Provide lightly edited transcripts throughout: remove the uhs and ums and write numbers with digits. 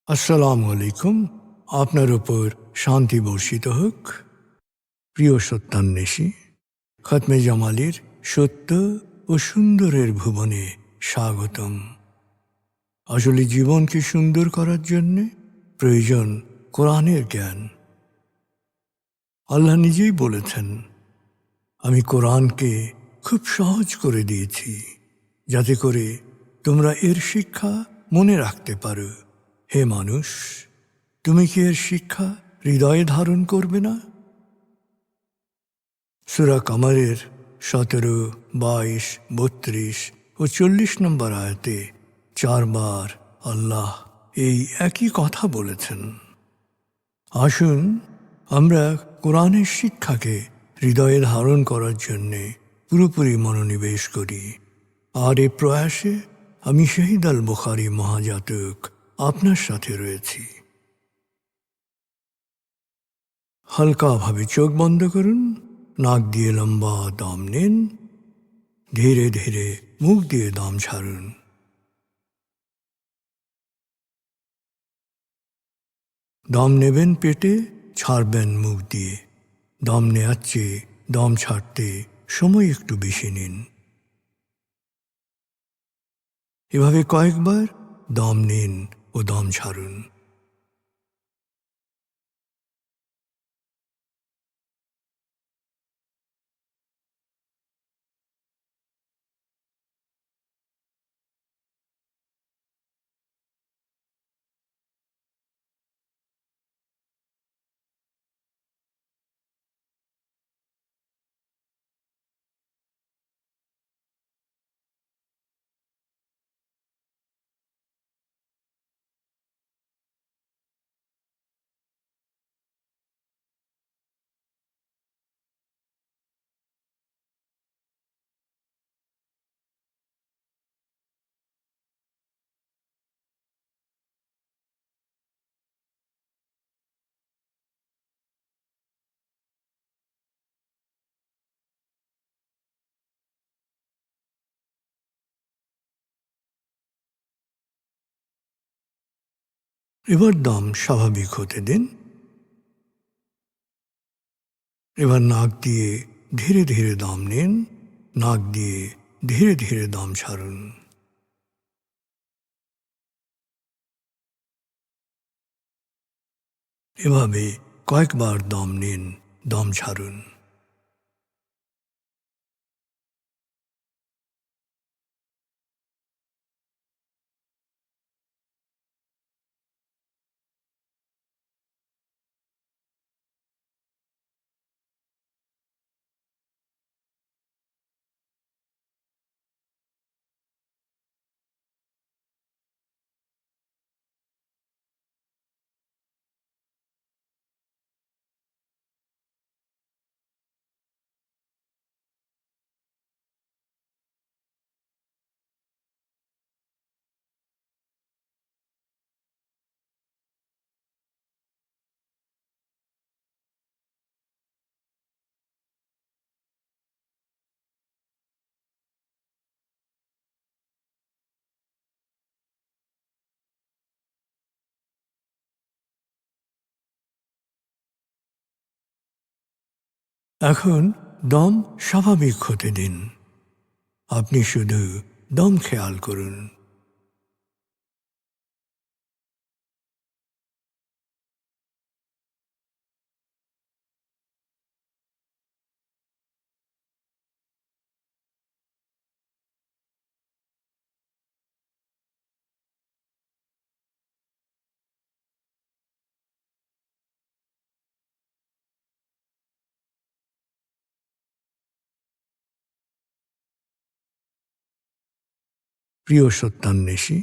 আসসালামু আলাইকুম। আপনার উপর শান্তি বর্ষিত হোক। প্রিয় সত্যান্বেষী, খতমে জামালির সত্য ও সুন্দরের ভুবনে স্বাগতম। আসলে জীবনকে সুন্দর করার জন্য প্রয়োজন কোরআনের জ্ঞান। আল্লাহ নিজেই বলেছেন, আমি কোরআনকে খুব সহজ করে দিয়েছি যাতে করে তোমরা এর শিক্ষা মনে রাখতে পারো। হে মানুষ, তুমি কি এর শিক্ষা হৃদয়ে ধারণ করবে না? সূরা কামারের 17, 22, 32 ও 40 নম্বর আয়াতে 4 বার আল্লাহ এই একই কথা বলেছেন। আসুন আমরা কোরআনের শিক্ষাকে হৃদয়ে ধারণ করার জন্যে পুরোপুরি মনোনিবেশ করি। আর এ প্রয়াসে আমি শহীদ আল বুখারী মহাজাতক আপনার সাথে রয়েছি। হালকাভাবে চোখ বন্ধ করুন, নাক দিয়ে লম্বা দম নিন, ধীরে ধীরে মুখ দিয়ে দম ছাড়ুন। দম নেবেন পেটে, ছাড়বেন মুখ দিয়ে। দম নেওয়ার চেয়ে দম ছাড়তে সময় একটু বেশি নিন। এভাবে কয়েকবার দম নিন ও দম ছাড়ুন। এবার দম স্বাভাবিক হতে দিন। এবার নাক দিয়ে ধীরে ধীরে দম নিন, নাক দিয়ে ধীরে ধীরে দম ছাড়ুন। এভাবে কয়েকবার দম নিন, দম ছাড়ুন। এখন দম স্বাভাবিক হতে দিন। আপনি শুধু দম খেয়াল করুন। প্রিয় সত্যান্বেষী,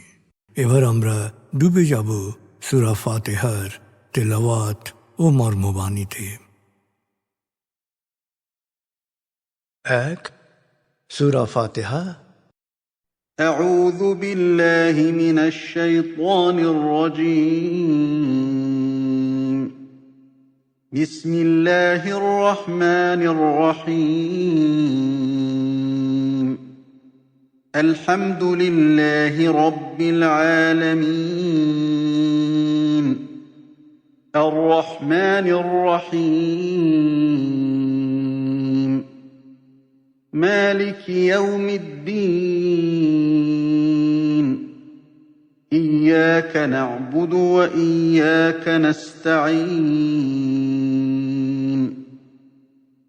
এবার আমরা ডুবে যাব সূরা ফাতিহার তেলাওয়াত ও মর্মবাণীতে। 1. সূরা ফাতিহা। أعوذ بالله من الشيطان الرجيم. بسم الله الرحمن الرحيم. الحمد لله رب العالمين. الرحمن الرحيم مالك يوم الدين إياك نعبد وإياك نستعين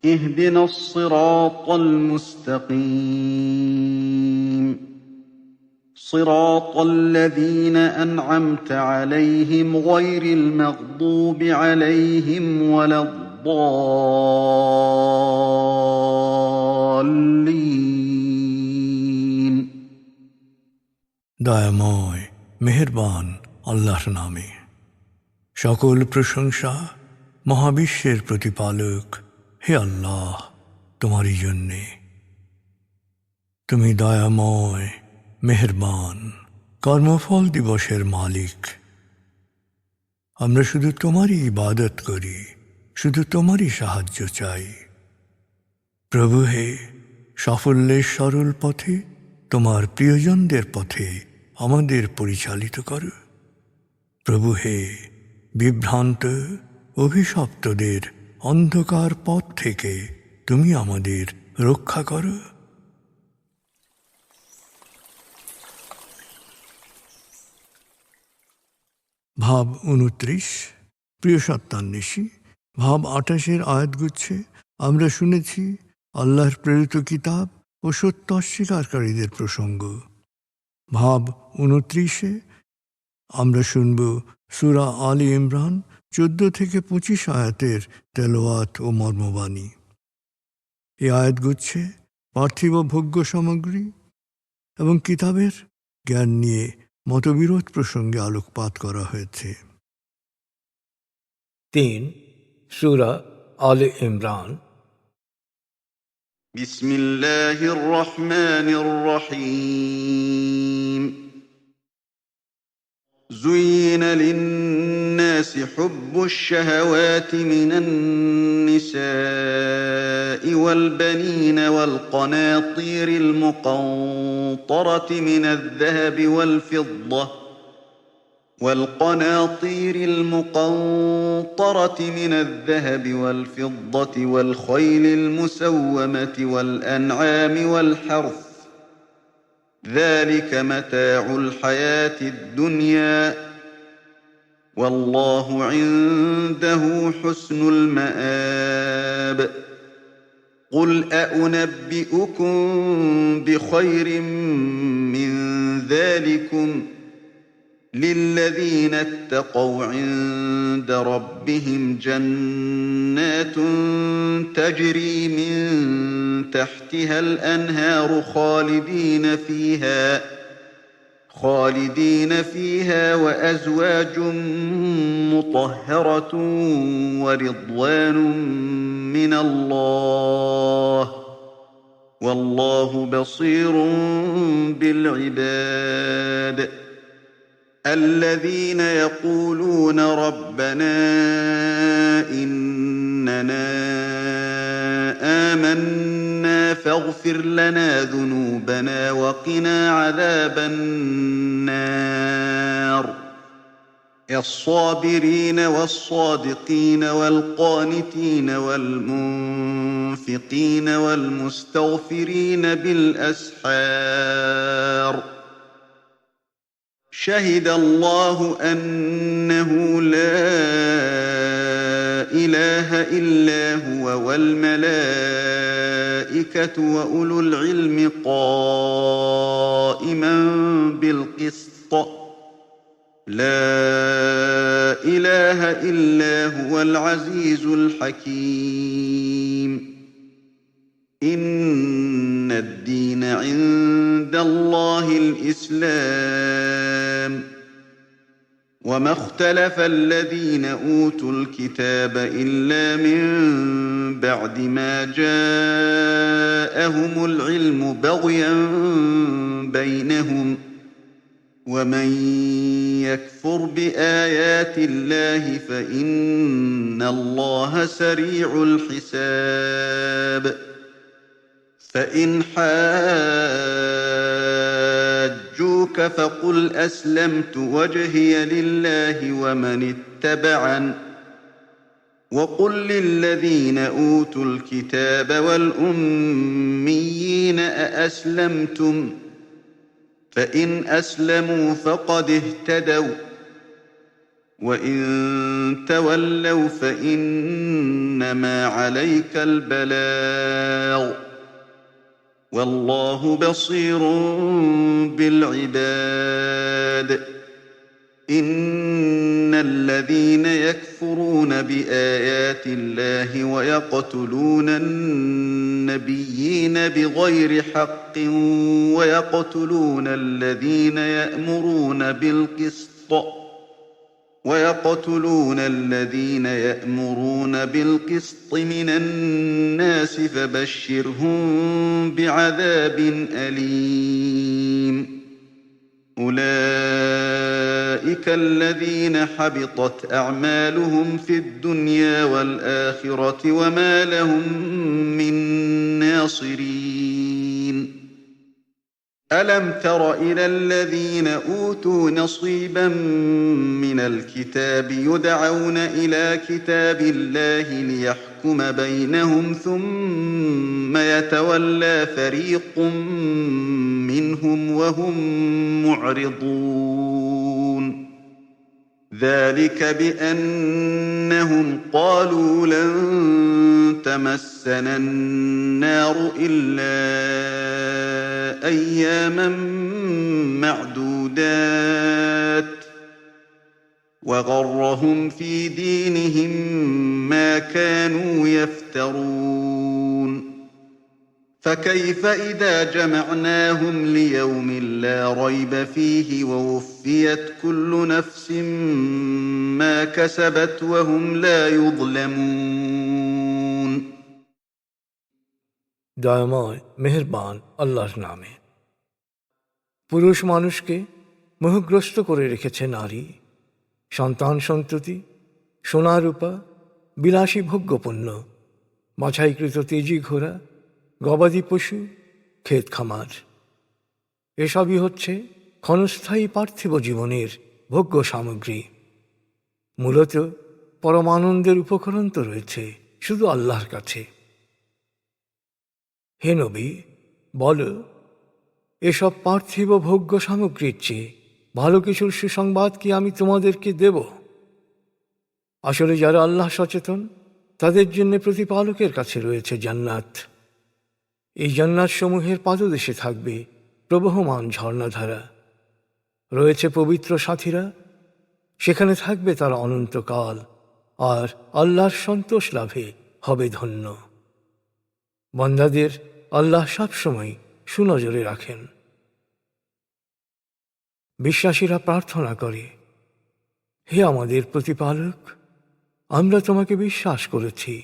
اهدنا الصراط المستقيم صراط الذين أنعمت عليهم غير المغضوب عليهم ولا الضالين দয়াময় মেহেরবান আল্লাহর নামে। সকল প্রশংসা মহাবিশ্বের প্রতিপালক হে আল্লাহ তোমারই জন্যে। তুমি দয়াময় মেহেরবান কর্মফল দিবসের মালিক। আমরা শুধু তোমারই ইবাদত করি, শুধু তোমারই সাহায্য চাই। প্রভু হে, সাফল্যের সরল পথে তোমার প্রিয়জনদের পথে আমাদের পরিচালিত করো। প্রভু হে, বিভ্রান্ত অভিশপ্তদের অন্ধকার পথ থেকে তুমি আমাদের রক্ষা করো। ভাব 29, প্রিয় সত্যান্বেষী। ভাব 28 আয়াতগুচ্ছে আমরা শুনেছি আল্লাহর প্রেরিত কিতাব ও সত্য অস্বীকারীদের প্রসঙ্গ। ভাব 29 আমরা শুনব সূরা আলী ইমরান 14 থেকে 25 আয়াতের তেলাওয়াত ও মর্মবাণী। এই আয়াতগুচ্ছে পার্থিব ভোগ্য সামগ্রী এবং কিতাবের জ্ঞান নিয়ে মতবিরোধ প্রসঙ্গে আলোকপাত করা হয়েছে। 3 সূরা আলে ইমরান। بسم الله الرحمن الرحيم زين للناس حب الشهوات من النساء والبنين والقناطير المقنطرة من الذهب والفضة والخيل المسومة والأنعام والحرث ذلك متاع الحياة الدنيا والله عنده حسن المآب قل أنبئكم بخير من ذلكم للذين اتقوا عند ربهم جنات تجري من تحتها الأنهار خالدين فيها وأزواج مطهرة ورضوان من الله والله بصير بالعباد الذين يقولون ربنا إننا آمنا فاغفر لنا ذنوبنا وقنا عذاب النار الصابرين والصادقين والقانتين والمنفقين والمستغفرين بالأسحار شهد الله أنه لا إله إلا هو والملائكة وأولو العلم قائما بالقسط لا إله إلا هو العزيز الحكيم إن الدين عند الله الإسلام وما اختلف الذين أوتوا الكتاب إلا من بعد ما جاءهم العلم بغيا بينهم ومن يكفر بآيات الله فإن الله سريع الحساب فإن حاجوك فقل أسلمت وجهي لله ومن اتبعن وقل للذين أوتوا الكتاب والأميين أأسلمتم فإن أسلموا فقد اهتدوا وإن تولوا فإنما عليك البلاغ والله بصير بالعباد إن الذين يكفرون بآيات الله ويقتلون النبيين بغير حق ويقتلون الذين يأمرون بالقسط من الناس فبشرهم بعذاب أليم أولئك الذين حبطت أعمالهم في الدنيا والآخرة وما لهم من ناصرين ألم تر إلى الذين أوتوا نصيبا من الكتاب يدعون إلى كتاب الله ليحكم بينهم ثم يتولى فريق منهم وهم معرضون ذلك بأنهم قالوا لن تمسنا النار إلا أياما معدودات وغرهم في دينهم ما كانوا يفترون فكيف إذا جمعناهم ليوم لا ريب فيه ووفيت كل نفس ما كسبت وهم لا يظلمون দয়াময় মেহেরবান আল্লাহর নামে। পুরুষ মানুষকে মোহগ্রস্ত করে রেখেছে নারী, সন্তান সন্ততি, সোনা রূপা, বিলাসী ভোগ্যপণ্য, বাছাইকৃত তেজি ঘোড়া, গবাদি পশু, ক্ষেত খামার। এসবই হচ্ছে ক্ষণস্থায়ী পার্থিব জীবনের ভোগ্য সামগ্রী। মূলত পরমানন্দের উপকরণ তো রয়েছে শুধু আল্লাহর কাছে। হে নবী, বল, এসব পার্থিব ভোগ্য সামগ্রীর চেয়ে ভালো কিছুর সুসংবাদ কি আমি তোমাদেরকে দেব? আসলে যারা আল্লাহ সচেতন তাদের জন্য প্রতিপালকের কাছে রয়েছে জান্নাত। এই জান্নাত সমূহের পাদদেশে থাকবে প্রবহমান ঝর্ণাধারা, রয়েছে পবিত্র সাথীরা, সেখানে থাকবে তারা অনন্তকাল, আর আল্লাহর সন্তোষ লাভে হবে ধন্য। বান্দাদের আল্লাহ সবসময় সুনজরে রাখেন। বিশ্বাসীরা প্রার্থনা করে, হে আমাদের প্রতিপালক, আমরা তোমাকে বিশ্বাস করেছি,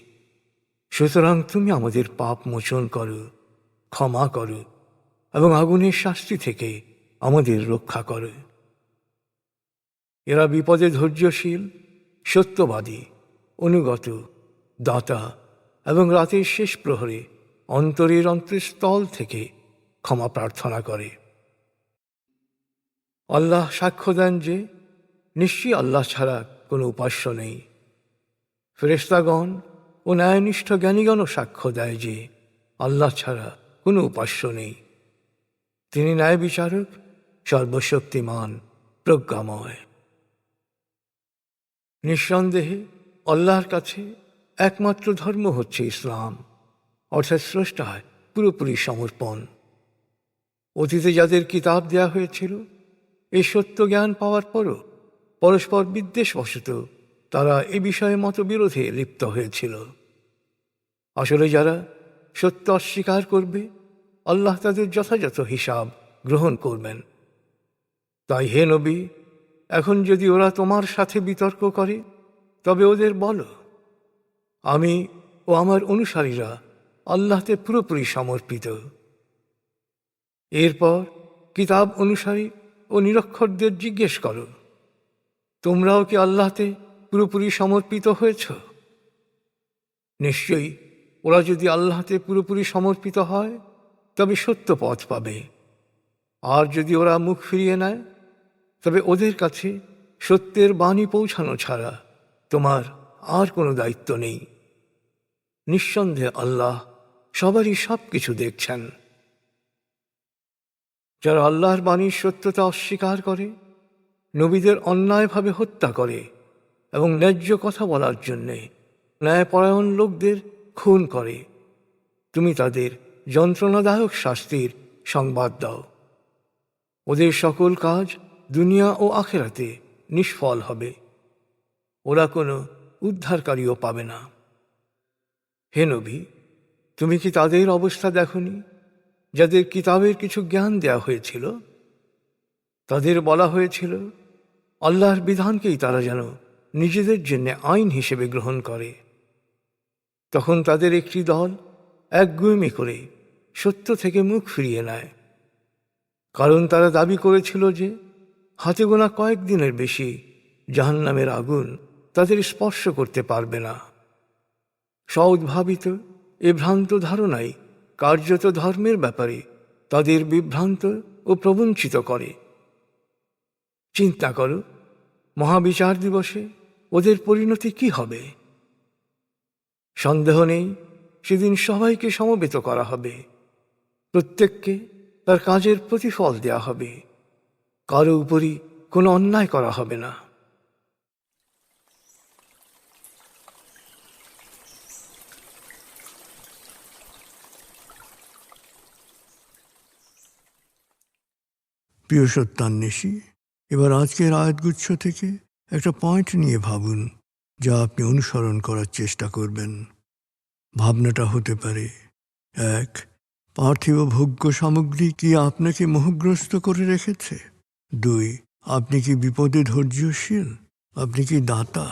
সুতরাং তুমি আমাদের পাপ মোচন করো, ক্ষমা করো এবং আগুনের শাস্তি থেকে আমাদের রক্ষা করো। এরা বিপদে ধৈর্যশীল, সত্যবাদী, অনুগত, দাতা এবং রাতের শেষ প্রহরে অন্তরের অন্তঃস্থল থেকে ক্ষমা প্রার্থনা করে। আল্লাহ সাক্ষ্য দেন যে নিশ্চয়ই আল্লাহ ছাড়া কোনো উপাস্য নেই। ফেরেশতাগণ ও ন্যায়নিষ্ঠ জ্ঞানীগণও সাক্ষ্য দেয় যে আল্লাহ ছাড়া কোনো উপাস্য নেই। তিনি ন্যায় বিচারক, সর্বশক্তিমান, প্রজ্ঞাময়। নিঃসন্দেহে আল্লাহর কাছে একমাত্র ধর্ম হচ্ছে ইসলাম, অর্থাৎ স্রষ্টায় পুরোপুরি সমর্পণ। অতীতে যাদের কিতাব দেয়া হয়েছিল, এই সত্য জ্ঞান পাওয়ার পরও পরস্পর বিদ্বেষবশত তারা এ বিষয়ে মতবিরোধে লিপ্ত হয়েছিল। আসলে যারা সত্য অস্বীকার করবে, আল্লাহ তাদের যথাযথ হিসাব গ্রহণ করবেন। তাই হে নবী, এখন যদি ওরা তোমার সাথে বিতর্ক করে, তবে ওদের বলো, আমি ও আমার অনুসারীরা আল্লাহতে পুরোপুরি সমর্পিত। এরপর কিতাব অনুসারী ও নিরক্ষরদের জিজ্ঞেস করো, তোমরাও কি আল্লাহতে পুরোপুরি সমর্পিত হয়েছ? নিশ্চয়ই ওরা যদি আল্লাহতে পুরোপুরি সমর্পিত হয় তবে সত্য পথ পাবে, আর যদি ওরা মুখ ফিরিয়ে নেয় তবে ওদের কাছে সত্যের বাণী পৌঁছানো ছাড়া তোমার আর কোনো দায়িত্ব নেই। নিঃসন্দেহে আল্লাহ সবারই সব কিছু দেখছেন। যারা আল্লাহর বাণীর সত্যতা অস্বীকার করে, নবীদের অন্যায়ভাবে হত্যা করে এবং ন্যায্য কথা বলার জন্যে ন্যায়পরায়ণ লোকদের খুন করে, তুমি তাদের যন্ত্রণাদায়ক শাস্তির সংবাদ দাও। ওদের সকল কাজ দুনিয়া ও আখেরাতে নিষ্ফল হবে, ওরা কোনো উদ্ধারকারীও পাবে না। হে নবী, তুমি কি তাদের অবস্থা দেখনি যাদের কিতাবের কিছু জ্ঞান দেয়া হয়েছিল? তাদের বলা হয়েছিল আল্লাহর বিধানকেই তারা যেন নিজেদের জন্য আইন হিসেবে গ্রহণ করে। তখন তাদের একটি দল একগুঁয়েমি করে সত্য থেকে মুখ ফিরিয়ে নেয়, কারণ তারা দাবি করেছিল যে হাতে গোনা কয়েকদিনের বেশি জাহান্নামের আগুন তাদের স্পর্শ করতে পারবে না। সউদ্ভাবিত এ ভ্রান্ত ধারণাই কার্যত ধর্মের ব্যাপারে তাদের বিভ্রান্ত ও প্রবঞ্চিত করে। চিন্তা করো, মহাবিচার দিবসে ওদের পরিণতি কি হবে? সন্দেহ নেই, সেদিন সবাইকে সমবেত করা হবে, প্রত্যেককে তার কাজের প্রতিফল দেয়া হবে, কারো উপরই কোনো অন্যায় করা হবে না। প্রিয় সত্যান্বেষী, এবার আজকের আয়াতগুচ্ছ থেকে একটা পয়েন্ট নিয়ে ভাবুন, যা আপনি অনুসরণ করার চেষ্টা করবেন। ভাবনাটা হতে পারে: 1. পার্থিব ভোগ্য সামগ্রী কি আপনাকে মোহগ্রস্ত করে রেখেছে? 2. আপনি কি বিপদে ধৈর্যশীল? আপনি কি দাতা?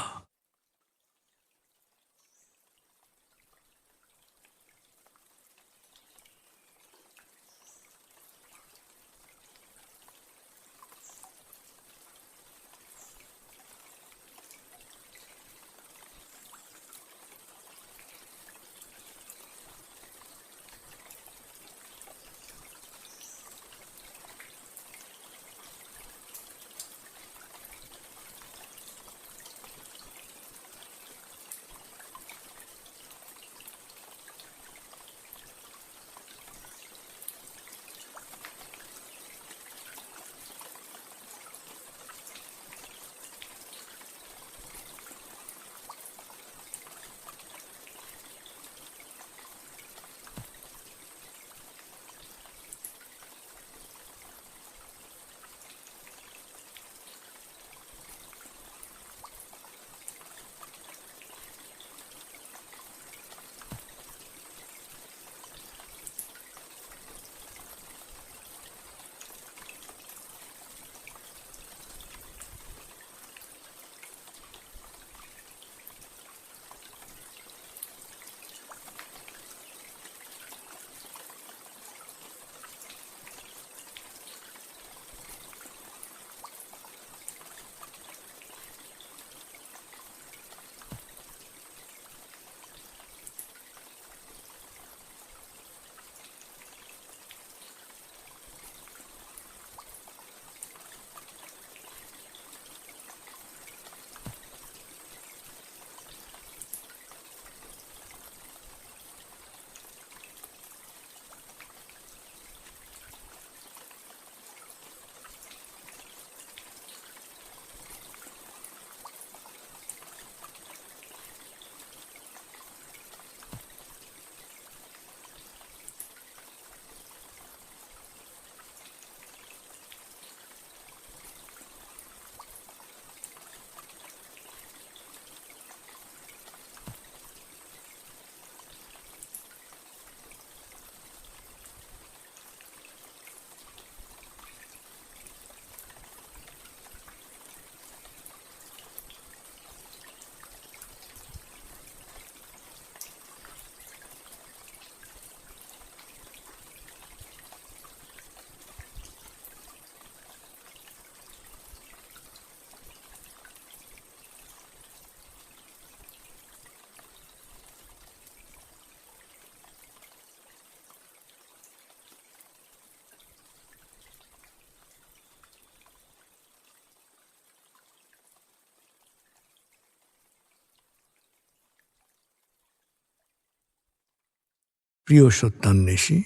প্রিয় সত্যান্বেষী,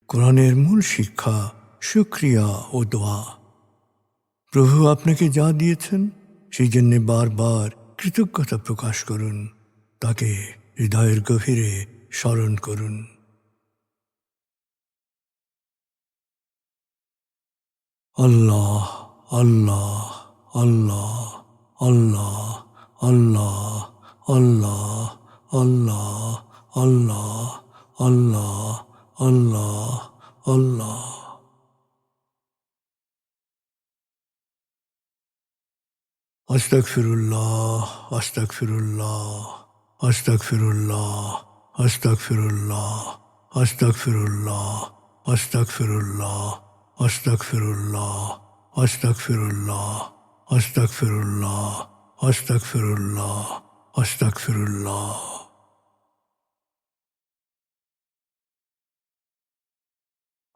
কোরআনের মূল শিক্ষা শুকরিয়া ও দোয়া। প্রভু আপনাকে যা দিয়েছেন সেই জন্যে বারবার কৃতজ্ঞতা প্রকাশ করুন, তাকে হৃদয়ের গভীরে স্মরণ করুন। আল্লাহ আল্লাহ আল্লাহ আল্লাহ আল্লাহ আল্লাহ আল্লাহ আল্লাহ আল্লাহ আল্লাহ আল্লাহ। আস্তাগফিরুল্লাহ আস্তাগফিরুল্লাহ আস্তাগফিরুল্লাহ আস্তাগফিরুল্লাহ আস্তাগফিরুল্লাহ আস্তাগফিরুল্লাহ আস্তাগফিরুল্লাহ আস্তাগফিরুল্লাহ আস্তাগফিরুল্লাহ আস্তাগফিরুল্লাহ আস্তাগফিরুল্লাহ।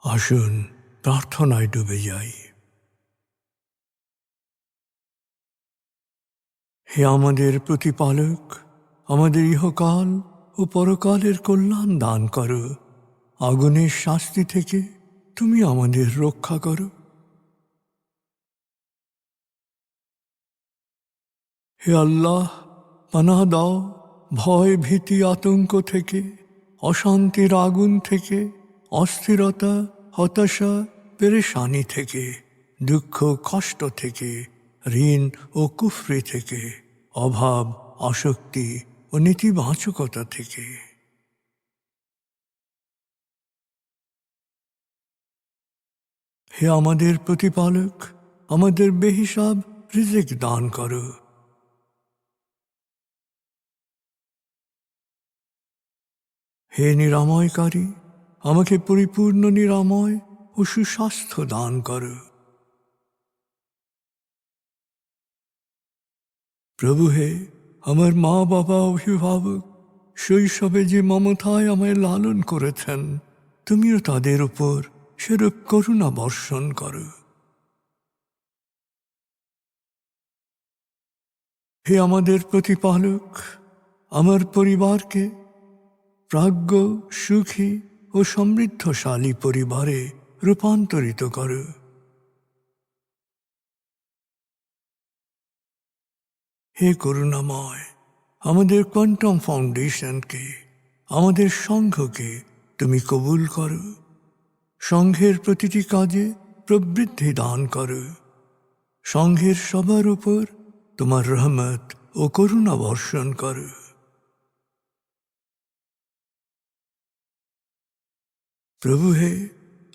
আসুন প্রার্থনায় ডুবে যাই। হে আমাদের প্রতিপালক, আমাদের ইহকাল ও পরকালের কল্যাণ দান করো। আগুনের শাস্তি থেকে তুমি আমাদের রক্ষা করো। হে আল্লাহ, পানাহ দাও ভয় ভীতি আতঙ্ক থেকে, অশান্তির আগুন থেকে, অস্থিরতা হতাশা পেরেশানি থেকে, দুঃখ কষ্ট থেকে, ঋণ ও কুফরি থেকে, অভাব আসক্তি ও নেতিবাচকতা থেকে। হে আমাদের প্রতিপালক, আমাদের বেহিসাব রিজিক দান করো। হে নিরাময়কারী, আমাকে পরিপূর্ণ নিরাময় ও সুস্বাস্থ্য দান করো। প্রভু হে, আমার মা বাবা অভিভাবক শৈশবে যে মমতায় আমায় লালন করেছেন, তুমিও তাদের উপর সেরূপ করুণা বর্ষণ করো। হে আমাদের প্রতিপালক, আমার পরিবারকে প্রাজ্ঞ সুখী ও সমৃদ্ধশালী পরিবারে রূপান্তরিত করো। হে করুণাময়, আমাদের কোয়ান্টাম ফাউন্ডেশনকে, আমাদের সংঘকে তুমি কবুল করো। সংঘের প্রতিটি কাজে প্রবৃদ্ধি দান করো। সংঘের সবার উপর তোমার রহমত ও করুণা বর্ষণ করো। প্রভু হে,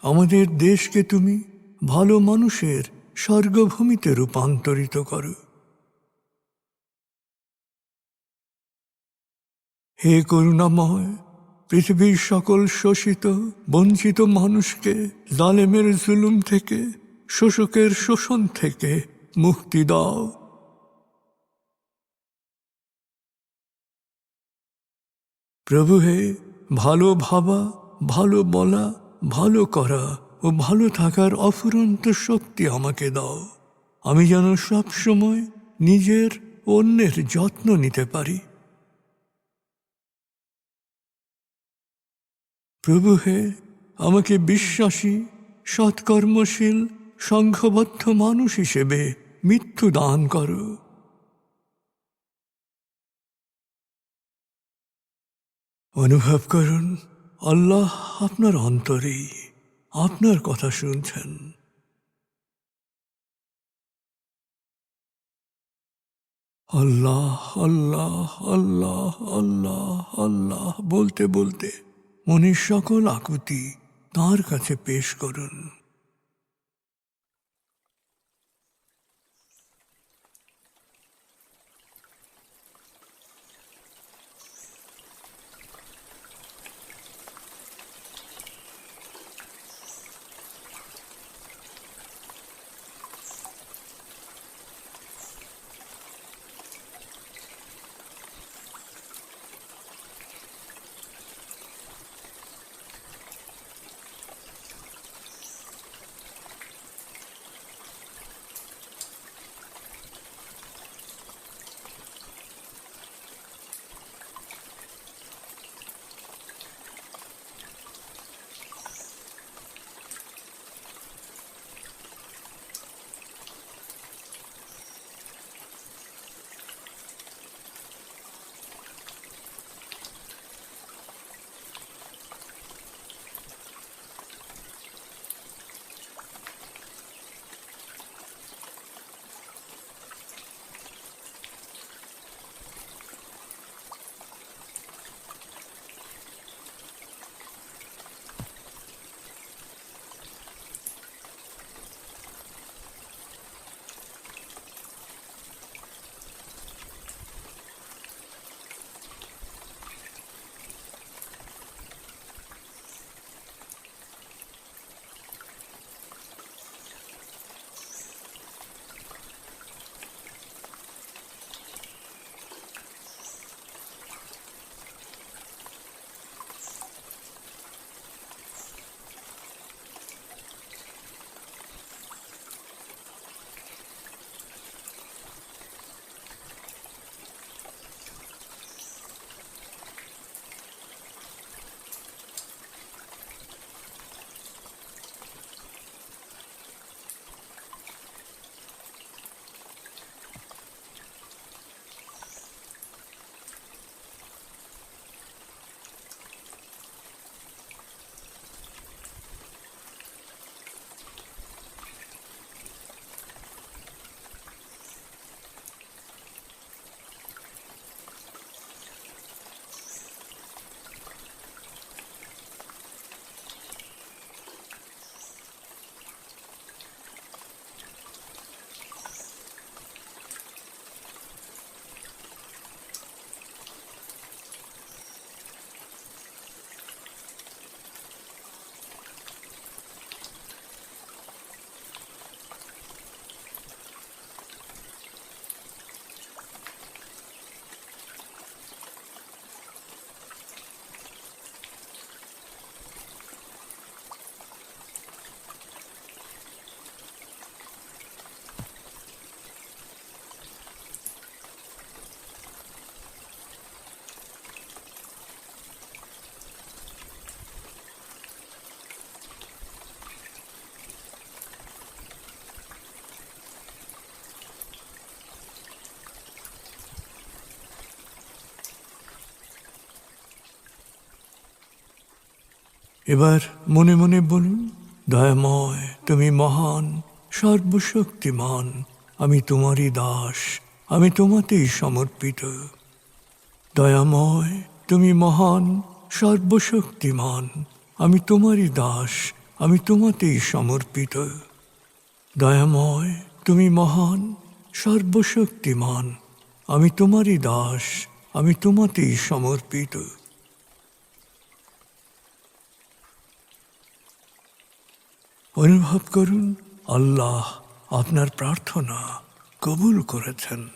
আমাদের দেশকে তুমি ভালো মানুষের স্বর্গভূমিতে রূপান্তরিত করো। হে করুণাময়, পৃথিবীর সকল শোষিত বঞ্চিত মানুষকে জালেমের জুলুম থেকে, শোষকের শোষণ থেকে মুক্তি দাও। প্রভু হে, ভালো ভাবা, ভালো বলা, ভালো করা ও ভালো থাকার অফুরন্ত শক্তি আমাকে দাও। আমি যেন সব সময় নিজের ও অন্যের যত্ন নিতে পারি। প্রভু হে, আমাকে বিশ্বাসী সৎকর্মশীল সংঘবদ্ধ মানুষ হিসেবে মৃত্যু দান করো। অনুভব করুন, আল্লাহ আপনার অন্তরেই আপনার কথা শুনছেন। আল্লাহ আল্লাহ আল্লাহ আল্লাহ আল্লাহ বলতে বলতে মনের সকল আকুতি তাঁর কাছে পেশ করুন। এবার মনে মনে বলুন, দয়াময় তুমি মহান, সর্বশক্তিমান, আমি তোমারই দাস, আমি তোমাতেই সমর্পিত। দয়াময় তুমি মহান, সর্বশক্তিমান, আমি তোমারই দাস, আমি তোমাতেই সমর্পিত। দয়াময় তুমি মহান, সর্বশক্তিমান, আমি তোমারই দাস, আমি তোমাতেই সমর্পিত। অনুভব করুন আল্লাহ আপনার প্রার্থনা কবুল করেছেন।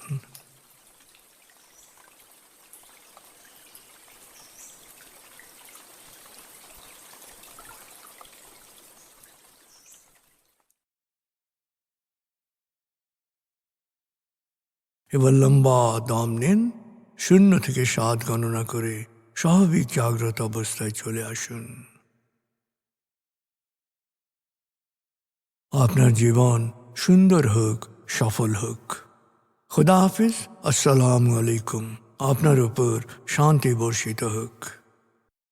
এবার লম্বা দম নিন, 0 থেকে 7 গণনা করে স্বাভাবিক জাগ্রত অবস্থায় চলে আসুন। আপনার জীবন সুন্দর হোক, সফল হোক। খুদা হাফিজ। আসসালামু আলাইকুম। আপনার উপর শান্তি বর্ষিত হোক।